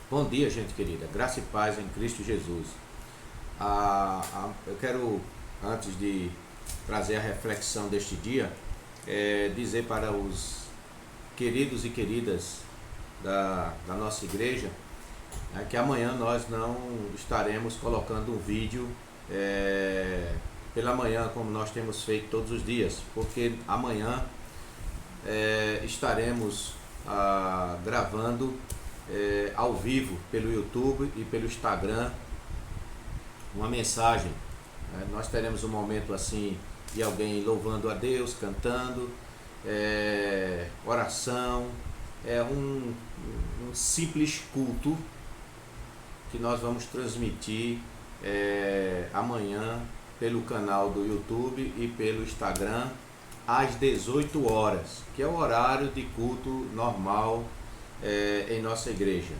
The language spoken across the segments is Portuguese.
Bom dia, gente querida. Graça e paz em Cristo Jesus. Eu quero, antes de trazer a reflexão deste dia, dizer para os queridos e queridas da nossa igreja que amanhã nós não estaremos colocando um vídeo pela manhã, como nós temos feito todos os dias, porque amanhã estaremos gravando ao vivo pelo YouTube e pelo Instagram uma mensagem. Nós teremos um momento assim de alguém louvando a Deus, cantando, oração, um simples culto que nós vamos transmitir amanhã pelo canal do YouTube e pelo Instagram às 18 horas, que é o horário de culto normal em nossa igreja.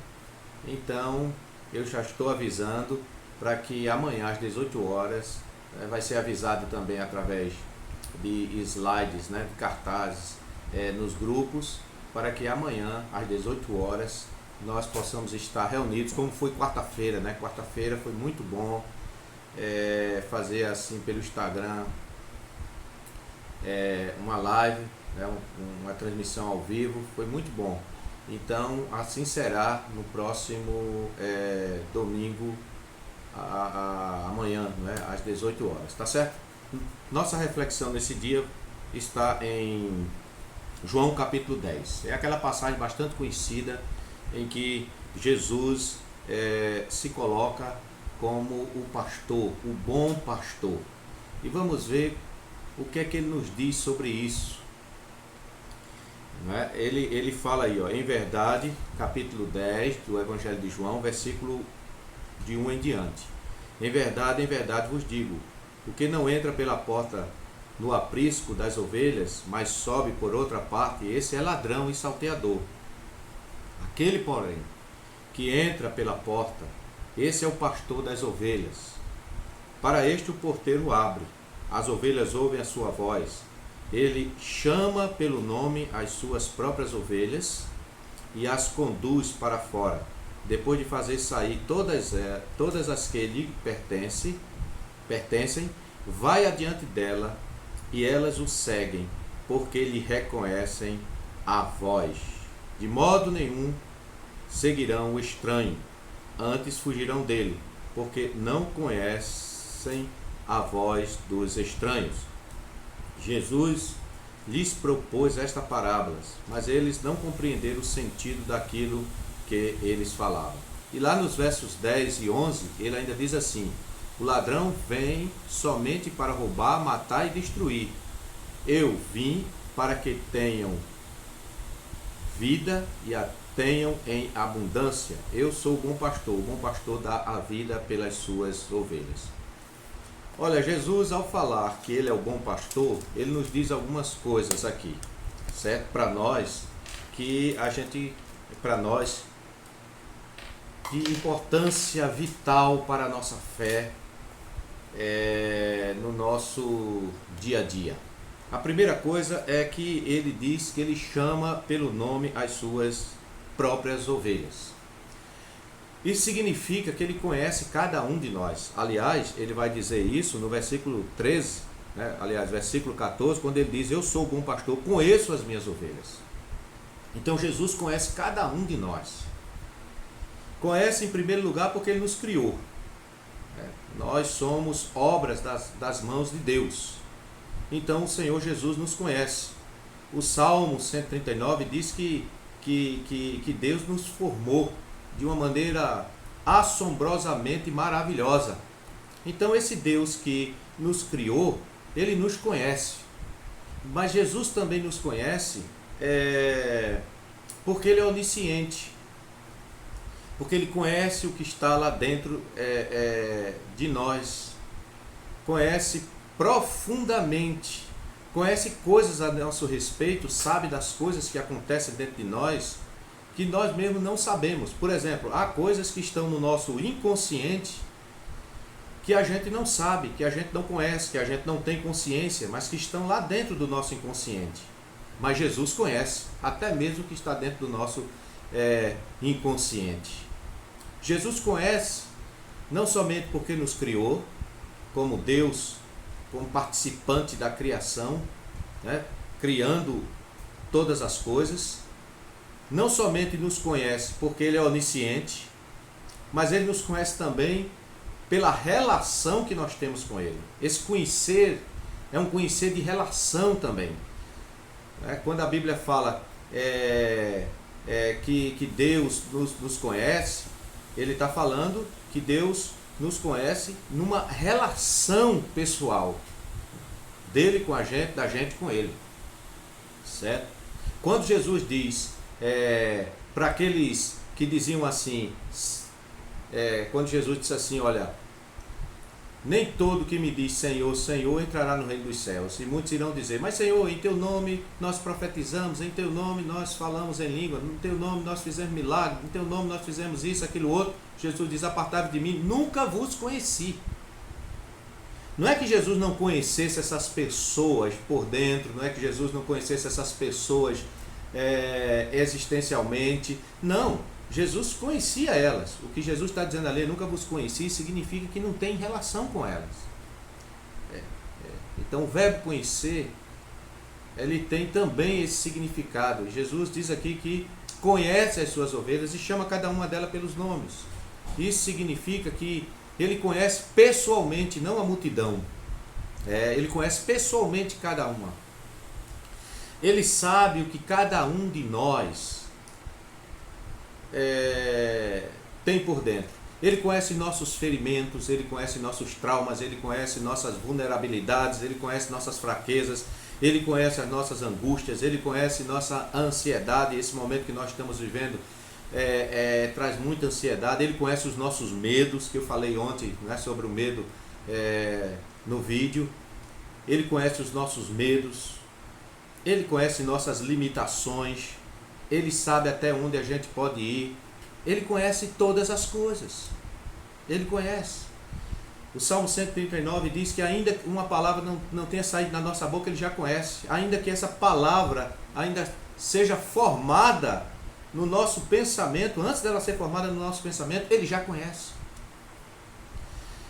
Então eu já estou avisando para que amanhã às 18 horas vai ser avisado também através de slides, de cartazes nos grupos, para que amanhã às 18 horas nós possamos estar reunidos, como foi quarta-feira, Quarta-feira foi muito bom fazer assim pelo Instagram uma live, uma transmissão ao vivo, foi muito bom. Então assim será no próximo domingo, amanhã, às 18 horas, tá certo? Nossa reflexão nesse dia está em João capítulo 10. É aquela passagem bastante conhecida em que Jesus se coloca como o pastor, o bom pastor. E vamos ver o que é que ele nos diz sobre isso. Ele fala aí, em verdade, capítulo 10 do Evangelho de João, versículo de 1 em diante. Em verdade vos digo, o que não entra pela porta no aprisco das ovelhas, mas sobe por outra parte, esse é ladrão e salteador. Aquele, porém, que entra pela porta, esse é o pastor das ovelhas. Para este o porteiro abre, as ovelhas ouvem a sua voz. Ele chama pelo nome as suas próprias ovelhas e as conduz para fora. Depois de fazer sair todas as que lhe pertencem, vai adiante dela e elas o seguem, porque lhe reconhecem a voz. De modo nenhum seguirão o estranho, antes fugirão dele, porque não conhecem a voz dos estranhos. Jesus lhes propôs esta parábola, mas eles não compreenderam o sentido daquilo que eles falavam. E lá nos versos 10 e 11, ele ainda diz assim: o ladrão vem somente para roubar, matar e destruir. Eu vim para que tenham vida e a tenham em abundância. Eu sou o bom pastor dá a vida pelas suas ovelhas. Olha, Jesus, ao falar que ele é o bom pastor, ele nos diz algumas coisas aqui, certo? Para nós, de importância vital para a nossa fé no nosso dia a dia. A primeira coisa é que ele diz que ele chama pelo nome as suas próprias ovelhas. Isso significa que ele conhece cada um de nós. Aliás, ele vai dizer isso no versículo 13, versículo 14, quando ele diz: eu sou o bom pastor, conheço as minhas ovelhas. Então Jesus conhece cada um de nós. Conhece em primeiro lugar porque ele nos criou. Nós somos obras das mãos de Deus. Então o Senhor Jesus nos conhece. O Salmo 139 diz que Deus nos formou de uma maneira assombrosamente maravilhosa. Então esse Deus que nos criou, ele nos conhece. Mas Jesus também nos conhece porque ele é onisciente. Porque ele conhece o que está lá dentro de nós. Conhece profundamente. Conhece coisas a nosso respeito, sabe das coisas que acontecem dentro de nós, que nós mesmos não sabemos. Por exemplo, há coisas que estão no nosso inconsciente que a gente não sabe, que a gente não conhece, que a gente não tem consciência, mas que estão lá dentro do nosso inconsciente. Mas Jesus conhece, até mesmo o que está dentro do nosso inconsciente. Jesus conhece não somente porque nos criou, como Deus, como participante da criação, né, criando todas as coisas, não somente nos conhece porque Ele é onisciente, mas Ele nos conhece também pela relação que nós temos com Ele. Esse conhecer é um conhecer de relação também. Quando a Bíblia fala que Deus nos conhece, Ele está falando que Deus nos conhece numa relação pessoal, dele com a gente, da gente com Ele, certo? Quando Jesus diz para aqueles que diziam assim, quando Jesus disse assim, olha, nem todo que me diz Senhor, Senhor entrará no reino dos céus, e muitos irão dizer, mas Senhor, em teu nome nós profetizamos, em teu nome nós falamos em língua, em teu nome nós fizemos milagre, em teu nome nós fizemos isso, aquilo, outro. Jesus diz, apartai-vos de mim, nunca vos conheci. Não é que Jesus não conhecesse essas pessoas por dentro, não é que Jesus não conhecesse essas pessoas existencialmente, não. Jesus conhecia elas. O que Jesus está dizendo ali, nunca vos conheci, significa que não tem relação com elas. Então o verbo conhecer, ele tem também esse significado. Jesus diz aqui que conhece as suas ovelhas e chama cada uma delas pelos nomes. Isso significa que ele conhece pessoalmente, não a multidão. Ele conhece pessoalmente cada uma. Ele sabe o que cada um de nós tem por dentro. Ele conhece nossos ferimentos, ele conhece nossos traumas, ele conhece nossas vulnerabilidades, ele conhece nossas fraquezas, ele conhece as nossas angústias, ele conhece nossa ansiedade. Esse momento que nós estamos vivendo traz muita ansiedade. Ele conhece os nossos medos, que eu falei ontem, né, sobre o medo no vídeo. Ele conhece os nossos medos, ele conhece nossas limitações, ele sabe até onde a gente pode ir, ele conhece todas as coisas, ele conhece. O Salmo 139 diz que ainda que uma palavra não tenha saído da nossa boca, ele já conhece, ainda que essa palavra ainda seja formada no nosso pensamento, antes dela ser formada no nosso pensamento, ele já conhece.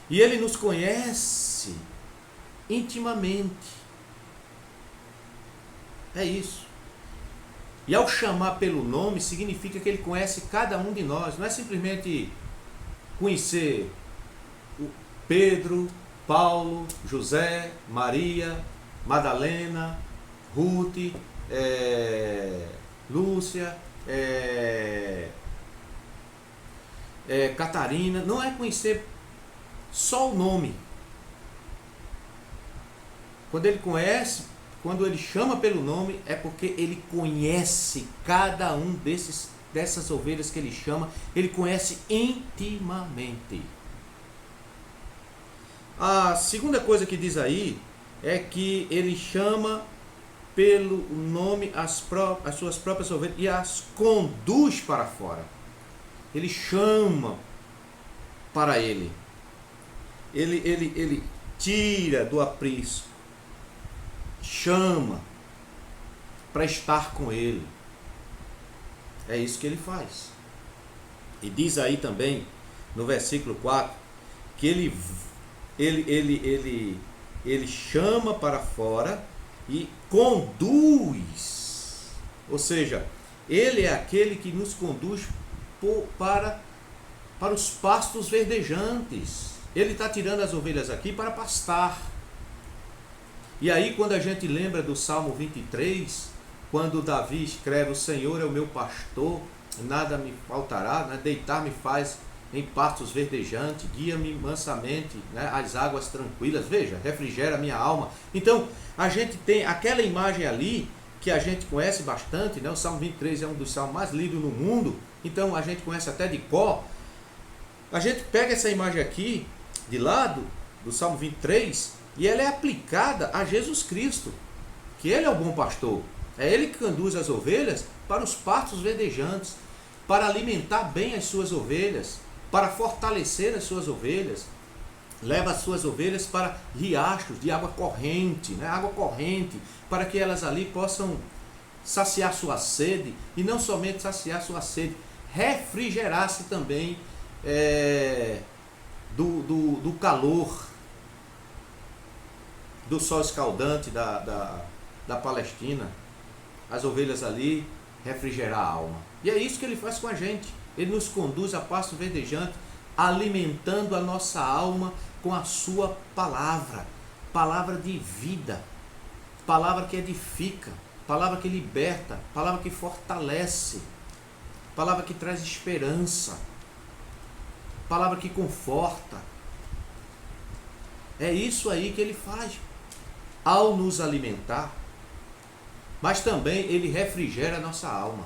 E ele nos conhece intimamente. É isso. E ao chamar pelo nome, significa que ele conhece cada um de nós. Não é simplesmente conhecer o Pedro, Paulo, José, Maria, Madalena, Ruth, Lúcia, Catarina. Não é conhecer só o nome. Quando ele chama pelo nome, é porque ele conhece cada um dessas ovelhas que ele chama, ele conhece intimamente. A segunda coisa que diz aí é que ele chama pelo nome as suas próprias ovelhas e as conduz para fora. Ele chama para ele. Ele tira do aprisco, chama para estar com ele. É isso que ele faz. E diz aí também no versículo 4 que ele chama para fora e conduz. Ou seja, ele é aquele que nos conduz para os pastos verdejantes. Ele está tirando as ovelhas aqui para pastar. E aí, quando a gente lembra do Salmo 23, quando Davi escreve: o Senhor é o meu pastor, nada me faltará, né? Deitar-me faz em pastos verdejantes, guia-me mansamente, né? Às águas tranquilas, veja, refrigera a minha alma. Então, a gente tem aquela imagem ali, que a gente conhece bastante, né? O Salmo 23 é um dos salmos mais lidos no mundo, então a gente conhece até de cor. A gente pega essa imagem aqui, de lado, do Salmo 23, e ela é aplicada a Jesus Cristo, que Ele é o bom pastor. É Ele que conduz as ovelhas para os pastos verdejantes, para alimentar bem as suas ovelhas, para fortalecer as suas ovelhas. Leva as suas ovelhas para riachos de água corrente, né? Água corrente, para que elas ali possam saciar sua sede, e não somente saciar sua sede, refrigerar-se também do calor, do sol escaldante da Palestina, as ovelhas ali refrigerar a alma. E é isso que ele faz com a gente. Ele nos conduz a pasto verdejante, alimentando a nossa alma com a sua palavra, palavra de vida, palavra que edifica, palavra que liberta, palavra que fortalece, palavra que traz esperança, palavra que conforta. É isso aí que ele faz ao nos alimentar, mas também ele refrigera a nossa alma.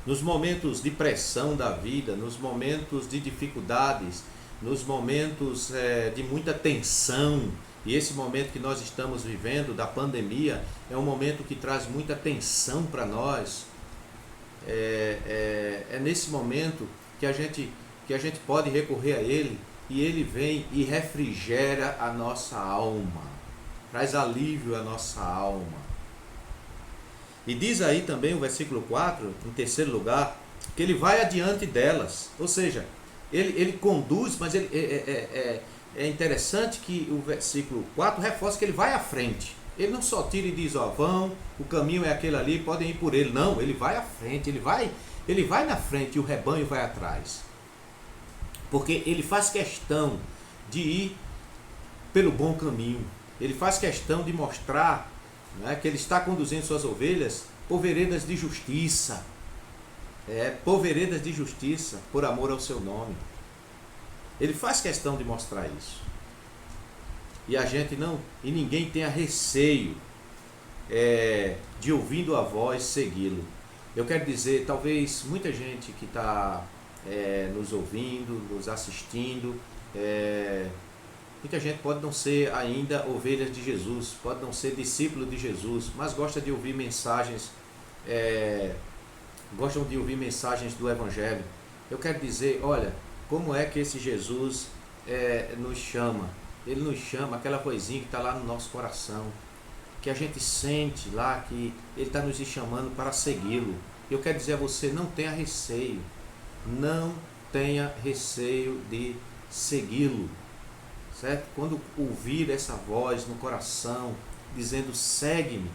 Nos momentos de pressão da vida, nos momentos de dificuldades, nos momentos de muita tensão, e esse momento que nós estamos vivendo da pandemia é um momento que traz muita tensão para nós. É nesse momento que a gente pode recorrer a ele, e ele vem e refrigera a nossa alma, traz alívio à nossa alma. E diz aí também o versículo 4, em terceiro lugar, que ele vai adiante delas. Ou seja, ele conduz, mas é interessante que o versículo 4 reforça que ele vai à frente. Ele não só tira e diz, ó, vão, o caminho é aquele ali, podem ir por ele. Não, ele vai à frente, ele vai na frente e o rebanho vai atrás. Porque ele faz questão de ir pelo bom caminho. Ele faz questão de mostrar, né, que ele está conduzindo suas ovelhas por veredas de justiça. Por veredas de justiça, por amor ao seu nome. Ele faz questão de mostrar isso. E a gente não, e ninguém tenha receio de, ouvindo a voz, segui-lo. Eu quero dizer, talvez muita gente que está nos ouvindo, nos assistindo, muita gente pode não ser ainda ovelhas de Jesus, pode não ser discípulo de Jesus, mas gosta de ouvir mensagens, gostam de ouvir mensagens do Evangelho. Eu quero dizer, olha, como é que esse Jesus nos chama? Ele nos chama, aquela coisinha que está lá no nosso coração, que a gente sente lá que ele está nos chamando para segui-lo. Eu quero dizer a você, não tenha receio, não tenha receio de segui-lo. Certo? Quando ouvir essa voz no coração, dizendo segue-me,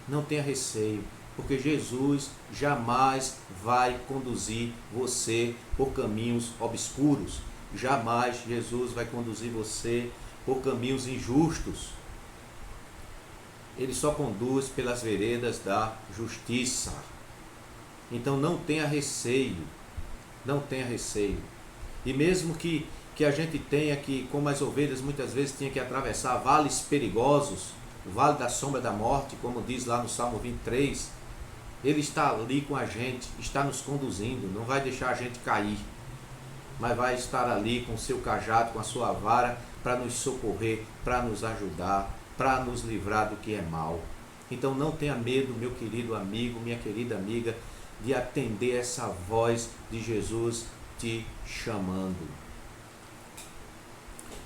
não tenha receio, porque Jesus jamais vai conduzir você por caminhos obscuros, jamais Jesus vai conduzir você por caminhos injustos. Ele só conduz pelas veredas da justiça. Então não tenha receio, não tenha receio. E mesmo que a gente tenha que, como as ovelhas muitas vezes tinha que atravessar vales perigosos, o vale da sombra da morte, como diz lá no Salmo 23, ele está ali com a gente, está nos conduzindo, não vai deixar a gente cair, mas vai estar ali com o seu cajado, com a sua vara, para nos socorrer, para nos ajudar, para nos livrar do que é mal. Então não tenha medo, meu querido amigo, minha querida amiga, de atender essa voz de Jesus te chamando.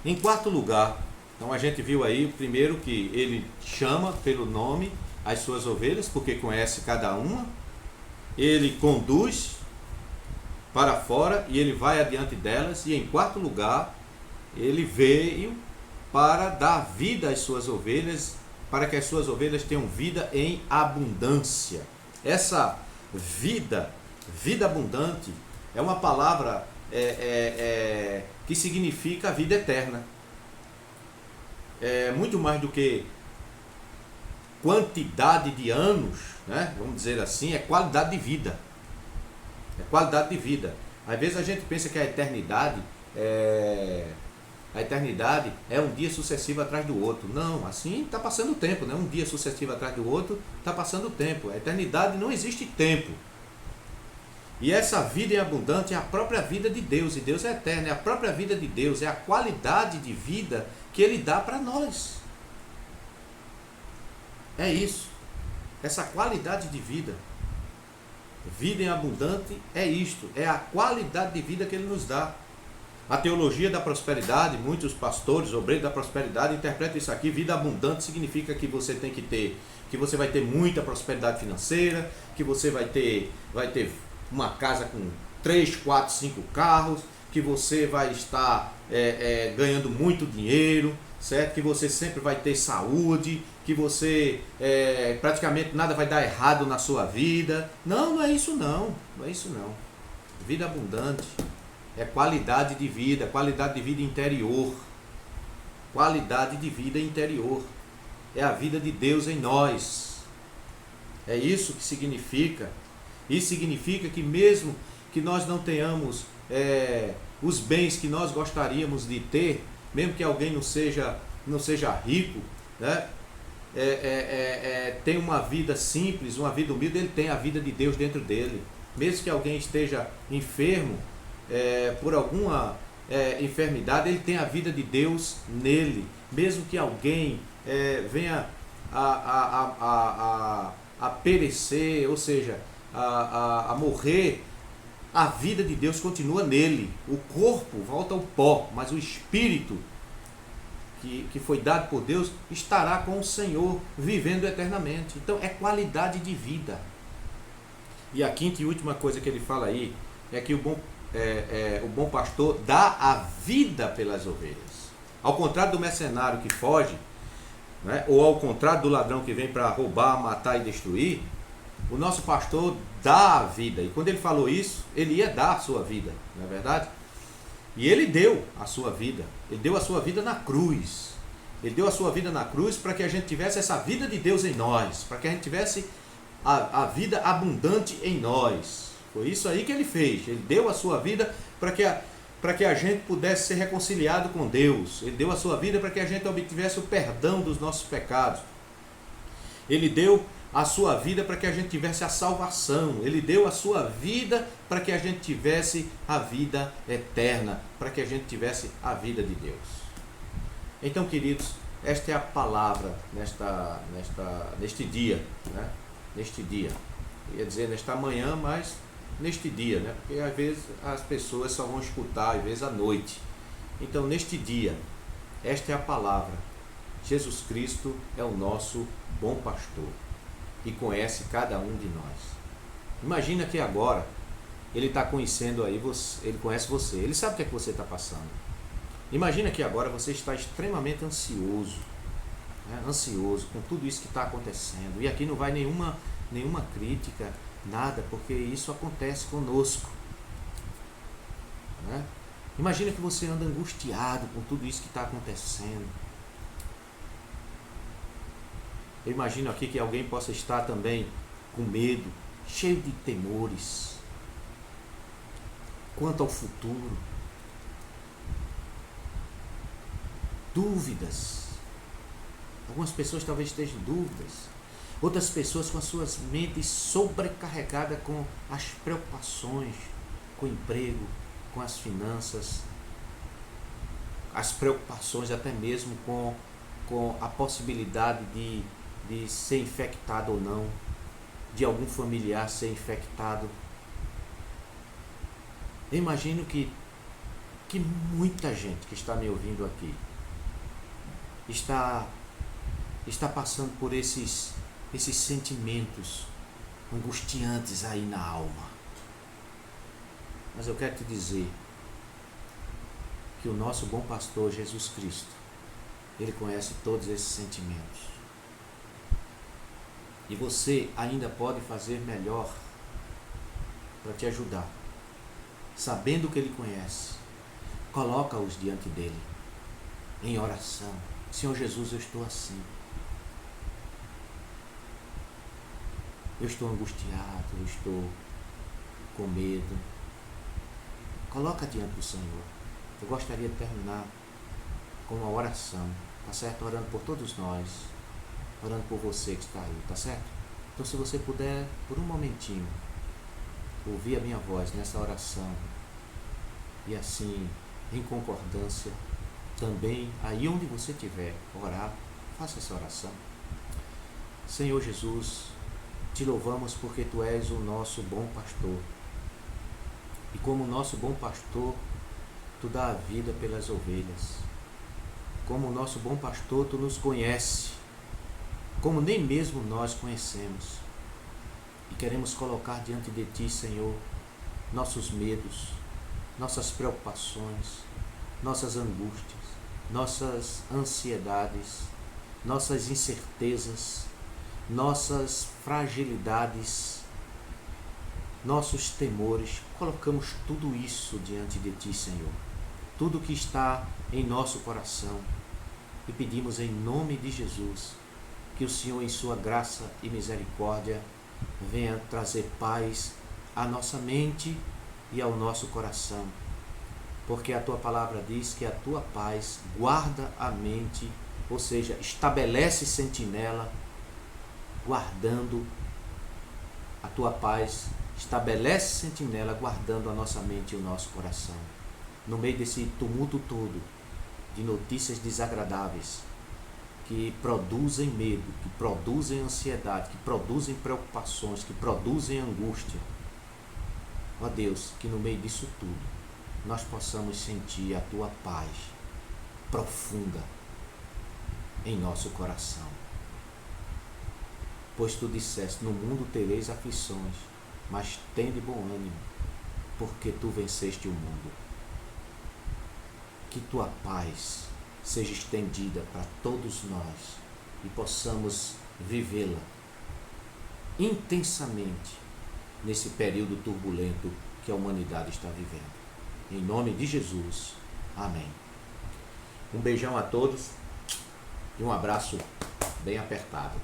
Em quarto lugar, então a gente viu aí, primeiro, que ele chama pelo nome as suas ovelhas, porque conhece cada uma. Ele conduz para fora e ele vai adiante delas. E em quarto lugar, ele veio para dar vida às suas ovelhas, para que as suas ovelhas tenham vida em abundância. Essa vida abundante, é uma palavra que significa a vida eterna. Muito mais do que quantidade de anos, né? Vamos dizer assim, é qualidade de vida. É qualidade de vida. Às vezes a gente pensa que a eternidade é um dia sucessivo atrás do outro. Não, assim está passando o tempo, né? Um dia sucessivo atrás do outro está passando o tempo. A eternidade não existe tempo. E essa vida em abundante é a própria vida de Deus, e Deus é eterno, é a própria vida de Deus, é a qualidade de vida que Ele dá para nós. É isso, essa qualidade de vida. Vida em abundante é isto, é a qualidade de vida que Ele nos dá. A teologia da prosperidade, muitos pastores, obreiros da prosperidade interpretam isso aqui. Vida abundante significa que você tem que ter, que você vai ter muita prosperidade financeira, que você vai ter uma casa com 3, 4, 5 carros, que você vai estar ganhando muito dinheiro, certo? Que você sempre vai ter saúde, que você praticamente nada vai dar errado na sua vida. Não, não é isso não, não é isso não. Vida abundante é qualidade de vida interior. Qualidade de vida interior. É a vida de Deus em nós. É isso que significa. Isso significa que mesmo que nós não tenhamos os bens que nós gostaríamos de ter, mesmo que alguém não seja rico, né? Tem uma vida simples, uma vida humilde, ele tem a vida de Deus dentro dele. Mesmo que alguém esteja enfermo por alguma enfermidade, ele tem a vida de Deus nele. Mesmo que alguém venha a perecer, ou seja, a morrer, a vida de Deus continua nele. O corpo volta ao pó, mas o espírito que foi dado por Deus estará com o Senhor, vivendo eternamente. Então é qualidade de vida. E a quinta e última coisa que ele fala aí é que o bom pastor dá a vida pelas ovelhas. Ao contrário do mercenário que foge, né, ou ao contrário do ladrão que vem para roubar, matar e destruir, o nosso pastor dá a vida. E quando ele falou isso, ele ia dar a sua vida, não é verdade? E ele deu a sua vida. Ele deu a sua vida na cruz. Ele deu a sua vida na cruz para que a gente tivesse essa vida de Deus em nós, para que a gente tivesse a vida abundante em nós. Foi isso aí que ele fez. Ele deu a sua vida para que a gente pudesse ser reconciliado com Deus. Ele deu a sua vida para que a gente obtivesse o perdão dos nossos pecados. Ele deu a sua vida para que a gente tivesse a salvação. Ele deu a sua vida para que a gente tivesse a vida eterna, para que a gente tivesse a vida de Deus. Então, queridos, esta é a palavra neste dia, né? Neste dia. Eu ia dizer nesta manhã, mas neste dia, né? Porque às vezes as pessoas só vão escutar, às vezes à noite. Então, neste dia, esta é a palavra. Jesus Cristo é o nosso bom pastor e conhece cada um de nós. Imagina que agora ele está conhecendo aí você, ele conhece você, ele sabe o que é que você está passando. Imagina que agora você está extremamente ansioso, né? Ansioso com tudo isso que está acontecendo. E aqui não vai nenhuma crítica, nada, porque isso acontece conosco, né? Imagina que você anda angustiado com tudo isso que está acontecendo. Eu imagino aqui que alguém possa estar também com medo, cheio de temores quanto ao futuro, dúvidas. Algumas pessoas talvez estejam em dúvidas, outras pessoas com as suas mentes sobrecarregadas com as preocupações, com o emprego, com as finanças, as preocupações até mesmo com a possibilidade de ser infectado ou não, de algum familiar ser infectado. Eu imagino que muita gente que está me ouvindo aqui está passando por esses sentimentos angustiantes aí na alma. Mas eu quero te dizer que o nosso bom pastor Jesus Cristo, ele conhece todos esses sentimentos. E você ainda pode fazer melhor para te ajudar. Sabendo que ele conhece, coloca-os diante dele em oração. Senhor Jesus, eu estou assim. Eu estou angustiado, eu estou com medo. Coloca diante do Senhor. Eu gostaria de terminar com uma oração, tá certo? Orando por todos nós, orando por você que está aí, tá certo? Então, se você puder, por um momentinho, ouvir a minha voz nessa oração e assim, em concordância, também, aí onde você estiver, orar, faça essa oração. Senhor Jesus, te louvamos porque Tu és o nosso bom pastor. E como nosso bom pastor, Tu dá a vida pelas ovelhas. Como nosso bom pastor, Tu nos conhece, como nem mesmo nós conhecemos. E queremos colocar diante de Ti, Senhor, nossos medos, nossas preocupações, nossas angústias, nossas ansiedades, nossas incertezas, nossas fragilidades, nossos temores. Colocamos tudo isso diante de Ti, Senhor. Tudo que está em nosso coração. E pedimos em nome de Jesus que o Senhor, em sua graça e misericórdia, venha trazer paz à nossa mente e ao nosso coração. Porque a Tua palavra diz que a Tua paz guarda a mente, ou seja, estabelece sentinela, guardando a Tua paz, estabelece sentinela, guardando a nossa mente e o nosso coração. No meio desse tumulto todo, de notícias desagradáveis, que produzem medo, que produzem ansiedade, que produzem preocupações, que produzem angústia. Ó Deus, que no meio disso tudo, nós possamos sentir a Tua paz profunda em nosso coração. Pois Tu disseste, no mundo tereis aflições, mas tende bom ânimo, porque Tu venceste o mundo. Que Tua paz seja estendida para todos nós e possamos vivê-la intensamente nesse período turbulento que a humanidade está vivendo. Em nome de Jesus. Amém. Um beijão a todos e um abraço bem apertado.